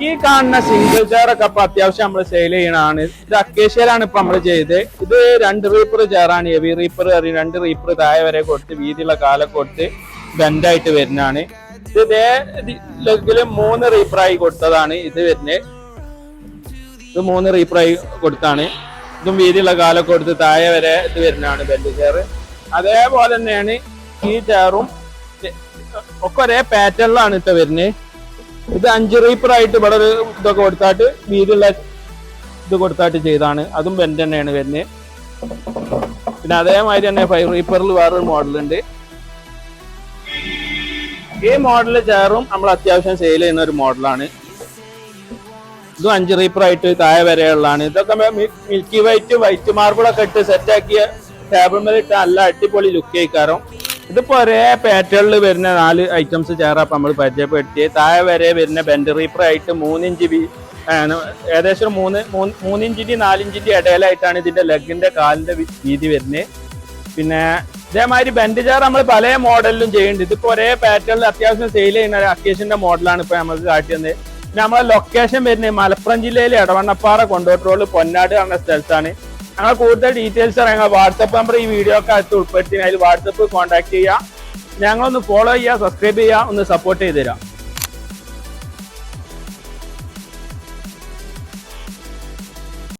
ഈ കാണുന്ന single chair ഒക്കെ അപ്പൊ അത്യാവശ്യം നമ്മൾ സെയിൽ ചെയ്യണതാണ്. ഇത് അക്കേഷ്യയിലാണ് ഇപ്പൊ നമ്മൾ ചെയ്തത്. ഇത് 2 റീപ്പർ ചെയറാണ്. ഹെവി റീപ്പർ 2 റീപ്പർ താഴെ വരെ കൊടുത്ത് വീതിയുള്ള കാലൊക്കെ കൊടുത്ത് ബെൻഡായിട്ട് വരുന്നതാണ്. ഇത് ഇതേ ലെഗില് 3 റീപ്പറായി കൊടുത്തതാണ് ഇത് വരുന്നത്. ഇത് 3 റീപ്പറായി കൊടുത്താണ്. ഇതും വീതിയുള്ള കാലൊക്കെ കൊടുത്ത് താഴെ വരെ ഇത് വരുന്നതാണ് ബെൻഡ് ചെയർ. അതേപോലെ തന്നെയാണ് ഈ ചെയറും ഒക്കെ ഒരേ പാറ്റേണിലാണ് ഇപ്പൊ വരുന്നത്. ഇത് 5 റീപ്പറായിട്ട് ഇവിടെ ഒരു ഇതൊക്കെ കൊടുത്തായിട്ട് വീതിയുള്ള ഇത് കൊടുത്തായിട്ട് ചെയ്താണ്. അതും ബെൻഡ് തന്നെയാണ് വരുന്നത്. പിന്നെ അതേമാതിരി തന്നെ 5 റീപ്പറിൽ വേറൊരു മോഡലുണ്ട്. ഈ മോഡല് ചെയറും നമ്മൾ അത്യാവശ്യം സെയിൽ ചെയ്യുന്ന ഒരു മോഡലാണ്. ഇതും 5 റീപ്പറായിട്ട് താഴെ വരെയുള്ളതാണ്. ഇതൊക്കെ മിൽക്കി വൈറ്റ് മാർബിളൊക്കെ ഇട്ട് സെറ്റാക്കിയ ടേബിൾ മേൽ ഇട്ട് നല്ല അടിപൊളി ലുക്ക് ആയിക്കാരം. ഇതിപ്പോ ഒരേ പാറ്റേണിൽ വരുന്ന 4 ഐറ്റംസ് ചെയറാണ് നമ്മൾ പരിചയപ്പെടുത്തിയത്. താഴെ വരെ വരുന്ന ബെൻഡ് റീപ്പർ ആയിട്ട് 3 ഇഞ്ച് ഏകദേശം 3 ഇഞ്ചിന്റെ 4 ഇഞ്ചിന്റെ ഇടയിലായിട്ടാണ് ഇതിന്റെ ലെഗിന്റെ കാലിന്റെ വീതി വരുന്നത്. പിന്നെ ഇതേമാതിരി ബെൻഡ് ചെയർ നമ്മൾ പല മോഡലിലും ചെയ്യുന്നുണ്ട്. ഇതിപ്പോ ഒരേ പാറ്റേണിൽ അത്യാവശ്യം സെയിൽ ചെയ്യുന്ന അക്കേഷ്യന്റെ മോഡലാണ് ഇപ്പൊ നമുക്ക് കാട്ടിയത്. പിന്നെ നമ്മളെ ലൊക്കേഷൻ വരുന്നത് മലപ്പുറം ജില്ലയിൽ എടവണ്ണപ്പാറ കൊണ്ടോട്ട് റോഡ് പൊന്നാട് എന്ന സ്ഥലത്താണ്. ഞങ്ങൾ കൂടുതൽ ഡീറ്റെയിൽസ് ഞങ്ങൾ വാട്സപ്പ് നമ്പർ ഈ വീഡിയോ ഒക്കെ അടുത്ത് ഉൾപ്പെടുത്തി അതിൽ വാട്സപ്പ് കോൺടാക്ട് ചെയ്യുക. ഞങ്ങളൊന്ന് ഫോളോ ചെയ്യുക, സബ്സ്ക്രൈബ് ചെയ്യുക, ഒന്ന് സപ്പോർട്ട് ചെയ്ത് തരാം.